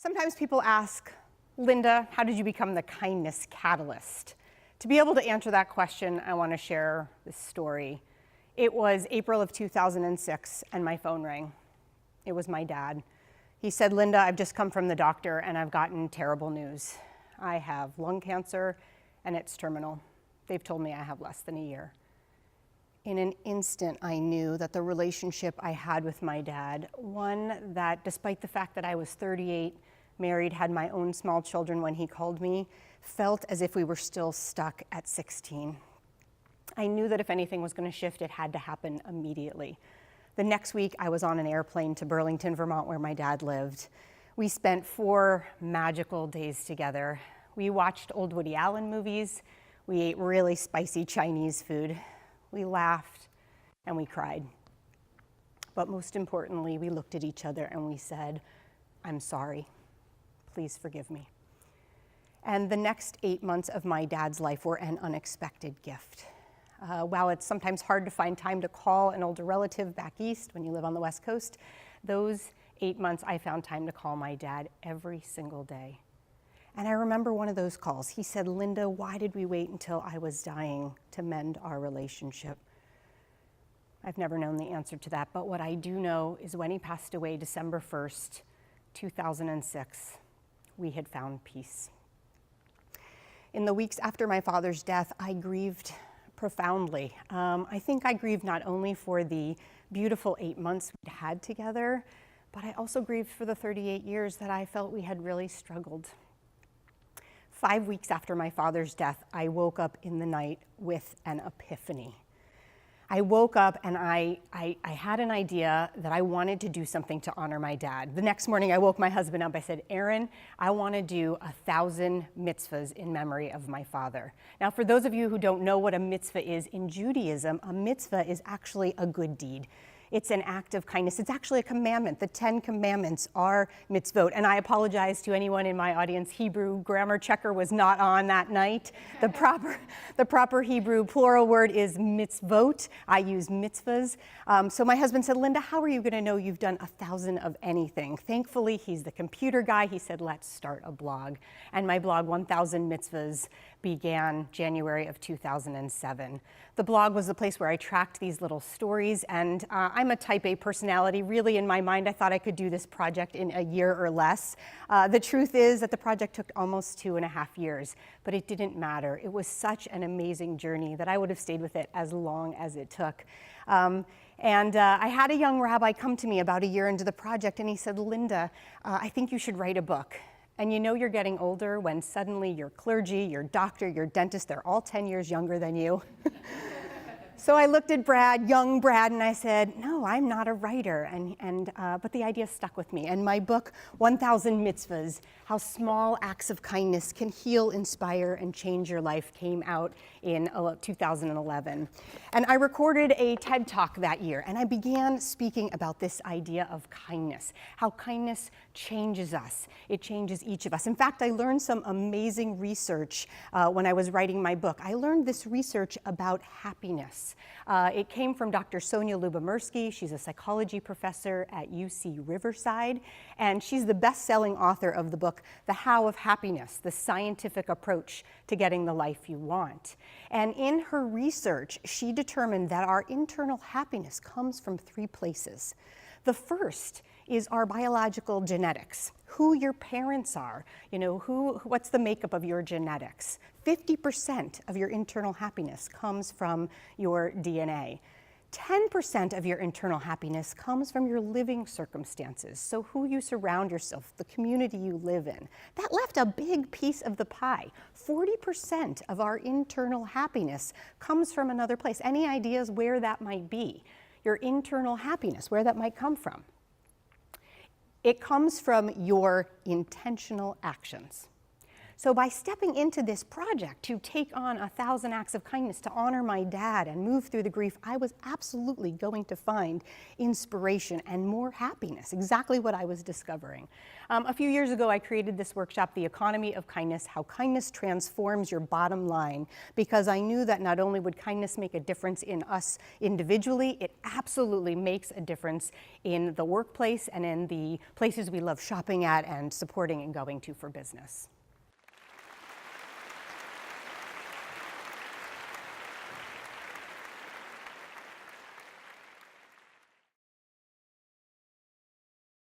Sometimes people ask, Linda, how did you become the kindness catalyst? To be able to answer that question, I want to share this story. It was April of 2006, and my phone rang. It was my dad. He said, Linda, I've just come from the doctor, and I've gotten terrible news. I have lung cancer, and it's terminal. They've told me I have less than a year. In an instant, I knew that the relationship I had with my dad, one that, despite the fact that I was 38, married, had my own small children when he called me, felt as if we were still stuck at 16. I knew that if anything was going to shift, it had to happen immediately. The next week, I was on an airplane to Burlington, Vermont, where my dad lived. We spent 4 magical days together. We watched old Woody Allen movies. We ate really spicy Chinese food. We laughed and we cried. But most importantly, we looked at each other and we said, I'm sorry. Please forgive me. And the next 8 months of my dad's life were an unexpected gift. While it's sometimes hard to find time to call an older relative back east when you live on the West Coast, those 8 months I found time to call my dad every single day. And I remember one of those calls. He said, Linda, why did we wait until I was dying to mend our relationship? I've never known the answer to that, but what I do know is when he passed away December 1st, 2006, we had found peace. In the weeks after my father's death, I grieved profoundly. I think I grieved not only for the beautiful 8 months we'd had together, but I also grieved for the 38 years that I felt we had really struggled. 5 weeks after my father's death, I woke up in the night with an epiphany. I woke up and I had an idea that I wanted to do something to honor my dad. The next morning, I woke my husband up. I said, Aaron, I want to do 1,000 mitzvahs in memory of my father. Now, for those of you who don't know what a mitzvah is, in Judaism, a mitzvah is actually a good deed. It's an act of kindness. It's actually a commandment. The 10 commandments are mitzvot. And I apologize to anyone in my audience. Hebrew grammar checker was not on that night. The proper Hebrew plural word is mitzvot. I use mitzvahs. So my husband said, Linda, how are you going to know you've done 1,000 of anything? Thankfully, he's the computer guy. He said, let's start a blog. And my blog, 1,000 Mitzvahs, began January of 2007. The blog was the place where I tracked these little stories, and I'm a type A personality. Really, in my mind, I thought I could do this project in a year or less. The truth is that the project took almost 2.5 years, but it didn't matter. It was such an amazing journey that I would have stayed with it as long as it took. I had a young rabbi come to me about a year into the project, and he said, Linda, I think you should write a book. And you know you're getting older when suddenly your clergy, your doctor, your dentist, they're all 10 years younger than you. So I looked at Brad, young Brad, and I said, no, I'm not a writer. But the idea stuck with me. And my book, 1,000 Mitzvahs, How Small Acts of Kindness Can Heal, Inspire, and Change Your Life, came out in 2011. And I recorded a TED Talk that year, and I began speaking about this idea of kindness, how kindness changes us. It changes each of us. In fact, I learned some amazing research when I was writing my book. I learned this research about happiness. It came from Dr. Sonia Lyubomirsky. She's a psychology professor at UC Riverside, and she's the best-selling author of the book, The How of Happiness, the scientific approach to getting the life you want. And in her research, she determined that our internal happiness comes from 3 places. The first is our biological genetics, who your parents are, what's the makeup of your genetics. 50% of your internal happiness comes from your DNA. 10% of your internal happiness comes from your living circumstances, so who you surround yourself, the community you live in. That left a big piece of the pie. 40% of our internal happiness comes from another place. Any ideas where that might be? Your internal happiness, where that might come from? It comes from your intentional actions. So by stepping into this project to take on 1,000 acts of kindness to honor my dad and move through the grief, I was absolutely going to find inspiration and more happiness, exactly what I was discovering. A few years ago, I created this workshop, The Economy of Kindness, How Kindness Transforms Your Bottom Line, because I knew that not only would kindness make a difference in us individually, it absolutely makes a difference in the workplace and in the places we love shopping at and supporting and going to for business.